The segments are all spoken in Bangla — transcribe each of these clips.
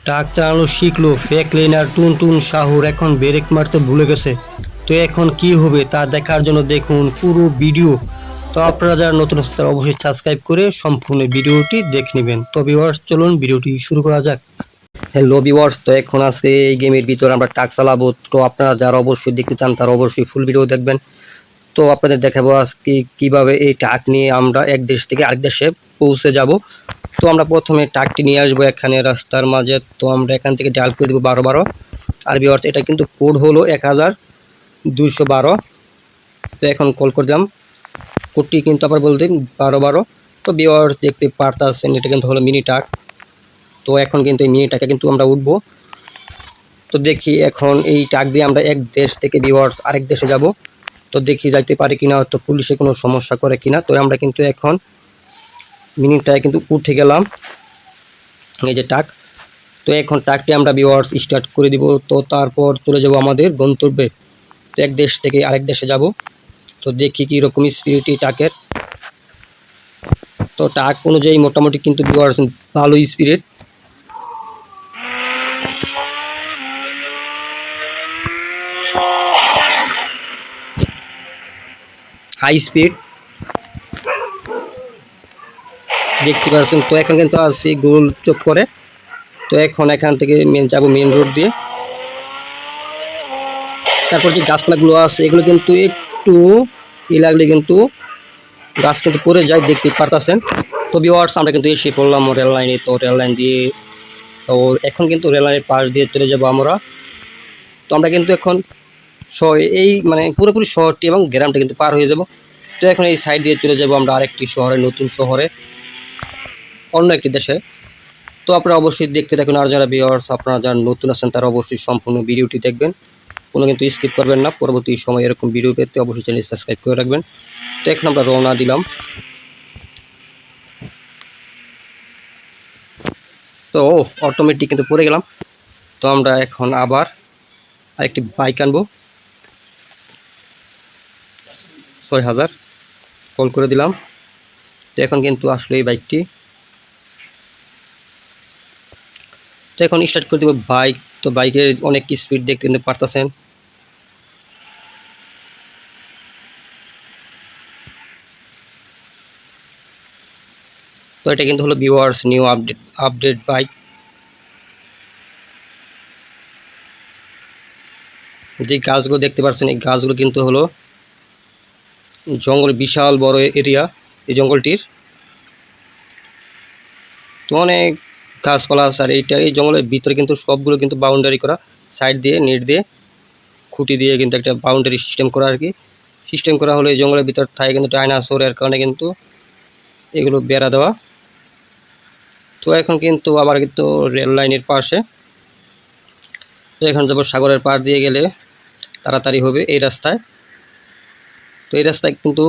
ট্রাক চালানো শিখলো, ফেক লেনার টুনটুন শাহুর এখন ব্রেক মারতে ভুলে গেছে। তো এখন কি হবে তা দেখার জন্য দেখুন পুরো ভিডিও। তো আপনারা যারা নতুন আছেন তারা অবশ্যই সাবস্ক্রাইব করে সম্পূর্ণ ভিডিওটি দেখে নেবেন। তো ভিউয়ার্স চলুন ভিডিওটি শুরু করা যাক। হ্যালো ভিউয়ার্স, তো এখন আছে এই গেমের ভিতরে আমরা ট্রাক চালাবো। তো আপনারা যারা অবশ্যই দেখতে চান তারা অবশ্যই ফুল ভিডিও দেখবেন। তো আপনাদের দেখাবো আজকে কিভাবে এই ট্রাক নিয়ে আমরা এক দেশ থেকে আরেক দেশে পৌঁছে যাব। তো আমরা প্রথমে ট্রাকটি নিয়ে আসবো এখানে রাস্তার মাঝে। তো আমরা এখান থেকে ডায়াল করে দেবো 1212। আর ভিউয়ার্স এটা কিন্তু কোড হলো 1212। তো এখন কল করে দিলাম, কোডটি কিন্তু আবার বলতে 1212। তো ভিউয়ার্স দেখতে পারতেছেন এটা কিন্তু হলো মিনি ট্রাক। তো এখন কিন্তু এই মিনি ট্রাকে কিন্তু আমরা উঠবো। তো দেখি এখন এই ট্রাক দিয়ে আমরা এক দেশ থেকে ভিউয়ার্স আরেক দেশে যাব। তো দেখি যাইতে পারি কিনা, তো পুলিশে কোনো সমস্যা করে কিনা। তো আমরা কিন্তু এখন মিনি ট্রাকে কিন্তু উঠে গেলাম, এই যে ট্রাক। তো এখন ট্রাকটি আমরা ভিউয়ার্স স্টার্ট করে দিব। তো তারপর চলে যাব আমাদের গন্তব্যে। তো এক দেশ থেকে আরেক দেশে যাব। তো দেখি কীরকম স্পিড এই ট্রাকের। তো ট্রাক অনুযায়ী মোটামুটি কিন্তু ভিউয়ার্স ভালো স্পিড। হাই স্পিড দেখতে পাচ্ছেন। তো এখন কিন্তু আসছি গোল চোখ করে। তো এখন এখান থেকে যাবো মেন রোড দিয়ে। তারপর যে গাছপালাগুলো আছে এগুলো কিন্তু একটু লাগলে কিন্তু গাছ কিন্তু পড়ে যায়, দেখতে পারতেছেন। তো ভিউয়ার্স আমরা কিন্তু এসে পড়লাম রেল লাইনে। তো রেল লাইন দিয়ে, তো এখন কিন্তু রেল লাইনের পাশ দিয়ে চলে যাব আমরা। তো আমরা কিন্তু এখন এই মানে পুরোপুরি শহরটি এবং গ্রামটা কিন্তু পার হয়ে যাব। তো এখন এই সাইড দিয়ে চলে যাব আমরা আরেকটি শহরে, নতুন শহরে, অন্য একটি দেশে। তো আপনারা অবশ্যই দেখতে থাকুন। আর যারা ভিউয়ার্স আপনারা যারা নতুন আছেন তারা অবশ্যই সম্পূর্ণ ভিডিওটি দেখবেন, কোনো কিন্তু স্কিপ করবেন না। পরবর্তী সময় এরকম ভিডিও পেতে অবশ্যই চ্যানেল সাবস্ক্রাইব করে রাখবেন। তো এখন আমরা রওনা দিলাম। তো অটোমেটিক কিন্তু পড়ে গেলাম। তো আমরা এখন আবার আরেকটি বাইক আনবো। 6000 কল করে দিলাম। তো এখন কিন্তু আসলে এই বাইকটি, তো এখন স্টার্ট করে দেবো বাইক। তো বাইকের অনেক স্পিড দেখতে কিন্তু পারতেছেন। তো এটা কিন্তু হলো ভিউয়ার্স নিউ আপডেট বাইক। যে গাছগুলো দেখতে পাচ্ছেন এই গাছগুলো কিন্তু হলো জঙ্গল, বিশাল বড় এরিয়া এই জঙ্গলটির। তো অনেক গাছপালা আছে। আর এই জঙ্গলের ভিতরে কিন্তু সবগুলো কিন্তু বাউন্ডারি করা, সাইড দিয়ে নেট দিয়ে খুঁটি দিয়ে কিন্তু একটা বাউন্ডারি সিস্টেম করা আর কি। সিস্টেম করা হলো এই জঙ্গলের ভিতর থাকে কিন্তু ডাইনোসরের কারণে কিন্তু এগুলো বেড়া দেওয়া। তো এখন কিন্তু আবার কিন্তু রেল লাইনের পাশে। তো এখন যাবো সাগরের পাড় দিয়ে গেলে তাড়াতাড়ি হবে এই রাস্তায়। তো এই রাস্তায় কিন্তু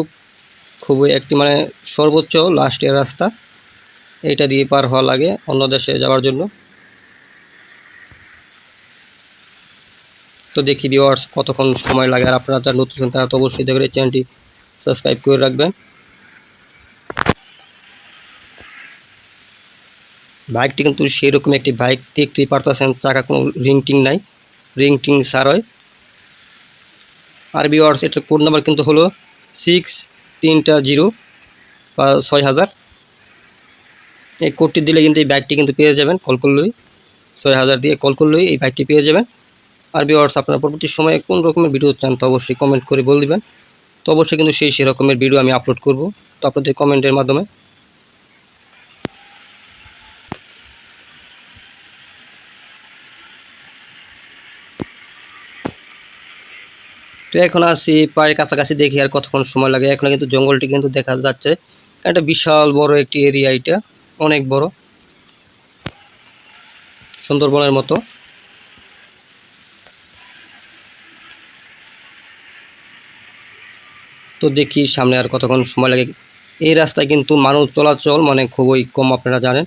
খুবই একটি মানে সর্বোচ্চ লাস্টের রাস্তা, এইটা দিয়ে পার হওয়া লাগে অন্য দেশে যাওয়ার জন্য। তো দেখি ভিউয়ার্স কতক্ষণ সময় লাগে। আর আপনারা যারা নতুন তারা তো অবশ্যই দেখবেন চ্যানেলটি সাবস্ক্রাইব করে রাখবেন। বাইকটি কিন্তু সেরকম একটি বাইক, দেখতেই পারতেছেন চাকা কোনো রিং টিং নাই, রিং টিং ছাড়াই। আর ভিউয়ার্স এটার কোড নাম্বার কিন্তু হলো 6330 বা 6000। এই কোডটি দিলে কিন্তু এই বাইকটি কিন্তু পেয়ে যাবেন, কল করলেই 6000 দিয়ে কল করলেই এই বাইকটি পেয়ে যাবেন। আর ভিউয়ার্স আপনারা পরবর্তী সময়ে কোন রকমের ভিডিও চান তো অবশ্যই কমেন্ট করে বলে দিবেন। তো অবশ্যই কিন্তু সেই রকমের ভিডিও আমি আপলোড করব, তো আপনাদের কমেন্টের মাধ্যমে। তো এখন আসি প্রায় কাছাকাছি, দেখি আর কতক্ষণ সময় লাগে। এখন কিন্তু জঙ্গলটি কিন্তু দেখা যাচ্ছে, একটা বিশাল বড় একটি এরিয়া, এটা অনেক বড়, সুন্দরবনের মতো। তো দেখি সামনে আর কতক্ষণ সময় লাগে। এই রাস্তায় কিন্তু মানুষ চলাচল মানে খুবই কম, আপনারা জানেন।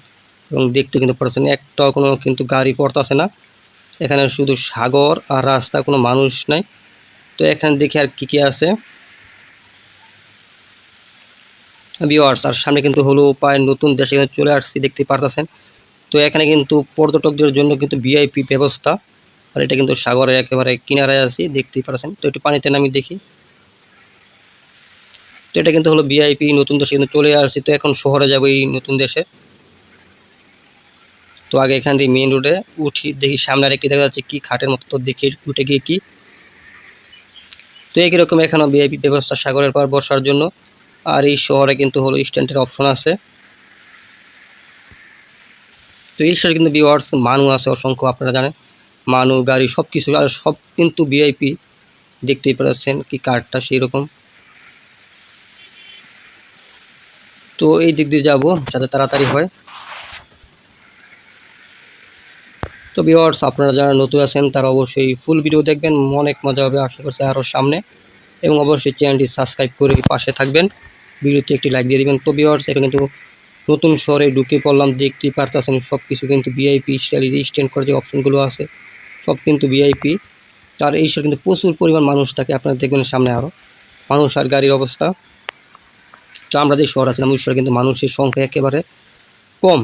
এবং দেখতে কিন্তু পাচ্ছেন একটাও কোনো কিন্তু গাড়ি পড়তেছে না। এখানে শুধু সাগর আর রাস্তা, কোনো মানুষ নাই। তো এখানে দেখি আর কি কি আছে ভিউয়ার্স। আর সামনে কিন্তু হলো প্রায় নতুন দেশে চলে আসছি, দেখতে পারতেছেন। তো এখানে কিন্তু পর্যটকদের জন্য কিন্তু ভিআইপি ব্যবস্থা, আর এটা কিন্তু সাগরের একেবারে কিনারায় আছি, দেখতেই পাচ্ছেন। তো একটু পানিতে নামি দেখি। তো এটা কিন্তু হলো ভিআইপি, নতুন দেশে কিন্তু চলে আসছি। তো এখন শহরে যাবো এই নতুন দেশে। তো আগে এখান থেকে মেইন রোডে উঠি, দেখি সামনে আরেকটি দেখা যাচ্ছে কি খাটের মতো, তো দেখি উঠে গিয়ে কি। তো একই রকম এখানেও ভিআইপি ব্যবস্থা সাগরের পার বসার জন্য। আর এই শহরে কিন্তু হলো স্ট্যান্ডের অপশন আছে। তো এই শহরে কিন্তু ভিউয়ার্স মানু আছে অসংখ্য, আপনারা জানেন মানু গাড়ি সব কিছু, আর সব কিন্তু ভিআইপি, দেখতেই পাচ্ছেন কি কারটা সেই রকম। তো এই দিক দিয়ে যাবো যাতে তাড়াতাড়ি হয়। তো ভিউয়ার্স আপনারা যারা নতুন আছেন তারা অবশ্যই ফুল ভিডিও দেখবেন, অনেক মজা হবে আশা করছি আরও সামনে। এবং অবশ্যই চ্যানেলটি সাবস্ক্রাইব করে পাশে থাকবেন, ভিডিওতে একটি লাইক দিয়ে দিবেন। তো ভিউয়ার্স এটা কিন্তু নতুন শহরে ঢুকে পড়লাম, দেখতেই পারতেছেন সব কিছু কিন্তু ভিআইপি স্টাইল, যে স্ট্যান্ড করার যে অপশনগুলো আছে সব কিন্তু ভিআইপি। আর এই শহরে কিন্তু প্রচুর পরিমাণ মানুষ থাকে, আপনারা দেখবেন সামনে আরও মানুষ আর গাড়ির অবস্থা। তো আমরা যে শহর আছিলাম ওই শহরে কিন্তু মানুষের সংখ্যা একেবারে কম,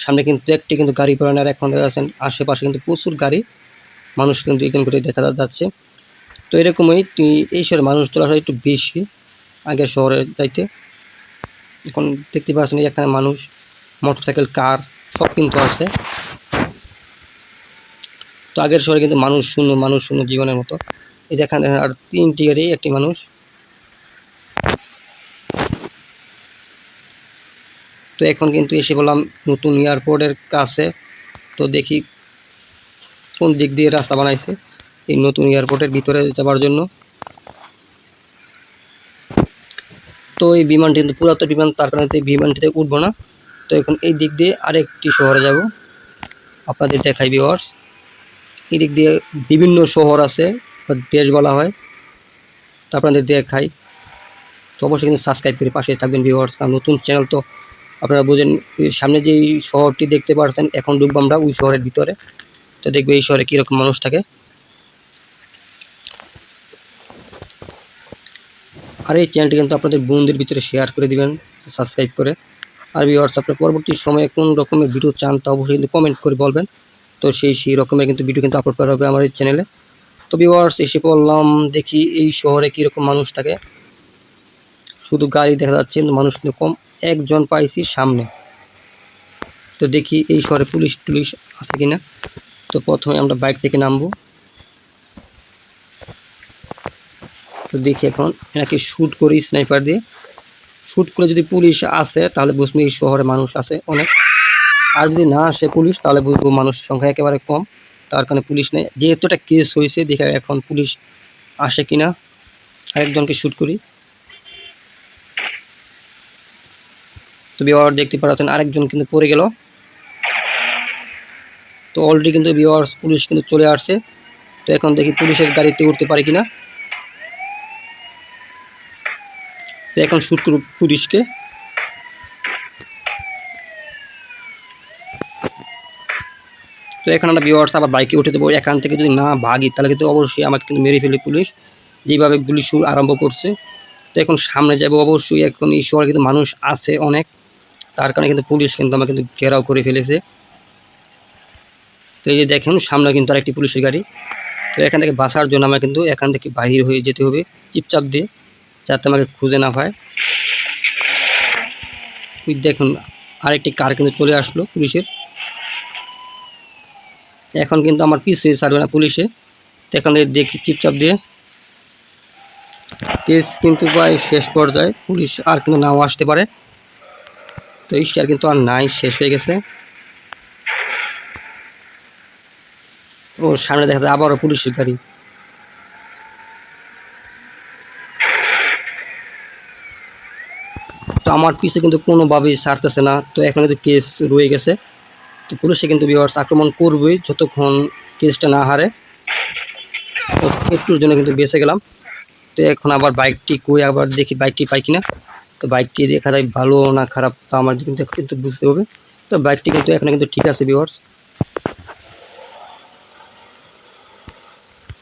সামনে কিন্তু একটি কিন্তু গাড়ি পড়ে না, আর এখন দেখা যাচ্ছেন আশেপাশে কিন্তু প্রচুর গাড়ি, মানুষ কিন্তু এখান করে দেখা যাচ্ছে। তো এরকমই এই শহরে মানুষ চলাচল একটু বেশি আগের শহরে চাইতে। এখন দেখতে পাচ্ছেন এখানে মানুষ, মোটরসাইকেল, কার সব কিন্তু আছে। তো আগের শহরে কিন্তু মানুষ শূন্য জীবনের মতো। এই যে এখানে আর 3টি গাড়ি, একটি মানুষ। তো এখন কিন্তু এসে বললাম নতুন এয়ারপোর্টের কাছে। তো দেখি কোন দিক দিয়ে রাস্তা বানাইছে এই নতুন এয়ারপোর্টের ভিতরে যাওয়ার জন্য। তো এই বিমানটি কিন্তু পুরাতন বিমান, তার কারণে এই বিমানটিতে উঠবো না। তো এখন এই দিক দিয়ে আরেকটি শহরে যাব, আপনাদের দেখাই ভিউয়ার্স। এই দিক দিয়ে বিভিন্ন শহর আছে, দেশ বলা হয়, তো আপনাদের দেখাই। তো অবশ্যই কিন্তু সাবস্ক্রাইব করে পাশে থাকবেন ভিউয়ার্স, কারণ নতুন চ্যানেল তো আপনারা বুঝেন। সামনে যেই শহরটি দেখতে পাচ্ছেন এখন ঢুকবো আমরা ওই শহরের ভিতরে। তো দেখবো এই শহরে কীরকম মানুষ থাকে। আর এই চ্যানেলটি কিন্তু আপনাদের বন্ধুদের ভিতরে শেয়ার করে দিবেন সাবস্ক্রাইব করে। আর ভিউয়ার্স আপনার পরবর্তী সময়ে কোন রকমের ভিডিও চান তা অবশ্যই কিন্তু কমেন্ট করে বলবেন। তো সেই রকমের কিন্তু ভিডিও কিন্তু আপলোড করা হবে আমার এই চ্যানেলে। তো ভিউয়ার্স এসে পড়লাম, দেখি এই শহরে কীরকম মানুষ থাকে। শুধু গাড়ি দেখা যাচ্ছে কিন্তু মানুষ কিন্তু কম, একজন পাইছি সামনে। তো দেখি এই শহরে পুলিশ টুলিশ আছে কিনা। তো প্রথমে আমরা বাইক থেকে নামবো। তো দেখি এখন এনাকে শ্যুট করি স্নাইপার দিয়ে, শ্যুট করে যদি পুলিশ আসে তাহলে বুঝবো এই শহরে মানুষ আছে অনেক। আর যদি না আসে পুলিশ তাহলে বুঝবো মানুষের সংখ্যা একেবারে কম, তার কারণে পুলিশ নেই। যেহেতু একটা কেস হয়েছে দেখে এখন পুলিশ আসে কিনা। আরেকজনকে শ্যুট করি। তো ভিউয়ার দেখতে পাচ্ছেন আরেকজন কিন্তু পড়ে গেল। তো অলরেডি কিন্তু ভিউয়ার্স পুলিশ কিন্তু চলে আসছে। তো এখন দেখি পুলিশের গাড়িতে উঠতে পারে কিনা। তো এখন শ্যুট করব পুলিশকে। তো এখন আমরা ভিউয়ার্স আবার বাইকে উঠে দেবো। এখান থেকে যদি না ভাগি তাহলে কিন্তু অবশ্যই আমাকে কিন্তু মেরে ফেলে পুলিশ, যেভাবে গুলি শুরু আরম্ভ করছে। তো এখন সামনে যাব অবশ্যই, এখন এই শহরে কিন্তু মানুষ আছে অনেক, তার কারণে কিন্তু পুলিশ কিন্তু আমাকে কিন্তু ঘেরাও করে ফেলেছে। তো এই যে দেখেন সামনে কিন্তু আরেকটি পুলিশের গাড়ি। তো এখান থেকে বাঁচার জন্য আমার কিন্তু এখান থেকে বাহির হয়ে যেতে হবে চিপচাপ দিয়ে, যাতে আমাকে খুঁজে না পায়। দেখুন আরেকটি কার কিন্তু চলে আসলো পুলিশের, এখন কিন্তু আমার পিছু ছাড়বে না পুলিশে। তো এখান থেকে দেখি চিপচাপ দিয়ে, কেস কিন্তু প্রায় শেষ পর্যায়ে, পুলিশ আর কিন্তু নাও আসতে পারে। তো স্টার কিন্তু আর নাই, শেষ হয়ে গেছে। ও সামনে দেখা যায় আবারও পুলিশের গাড়ি। তো আমার পিছে কিন্তু কোনোভাবেই ছাড়তেছে না। তো এখন কিন্তু কেস রয়ে গেছে। তো পুলিশে কিন্তু ভিউয়ার্স আক্রমণ করবেই যতক্ষণ কেসটা না হারে। তো একটুর জন্য কিন্তু বেঁচে গেলাম। তো এখন আবার বাইকটি কই, আবার দেখি বাইকটি পাই কিনা। তো বাইকটি দেখা যায় ভালো না খারাপ তা আমার কিন্তু বুঝতে হবে। তো বাইকটি কিন্তু এখানে কিন্তু ঠিক আছে ভিউয়ার্স।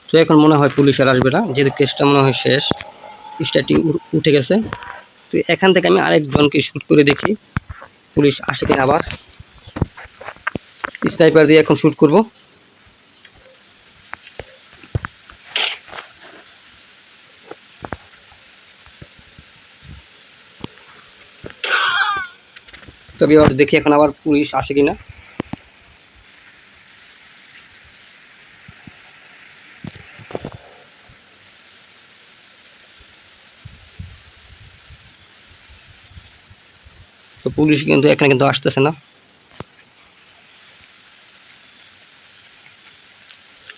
তো এখন মনে হয় পুলিশ আর আসবে না, যেহেতু কেসটা মনে হয় শেষ, স্টারটি উঠে গেছে। তো এখান থেকে আমি আরেকজনকে শ্যুট করে দেখি পুলিশ আসে কিনা আবার। স্নাইপার দিয়ে এখন শ্যুট করব। তবে দেখি এখন আবার পুলিশ আসে কিনা। তো পুলিশ কিন্তু এখানে কিন্তু আসতেছে না।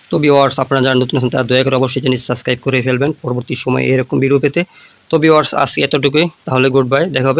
তো ভিউয়ার্স, আপনারা যারা নতুন আছেন তারা দয়া করে অবশ্যই চ্যানেল সাবস্ক্রাইব করে ফেলবেন পরবর্তী সময়ে এরকম ভিডিও পেতে। তো ভিউয়ার্স, আজকে এতটুকুই, তাহলে গুড বাই, দেখা হবে।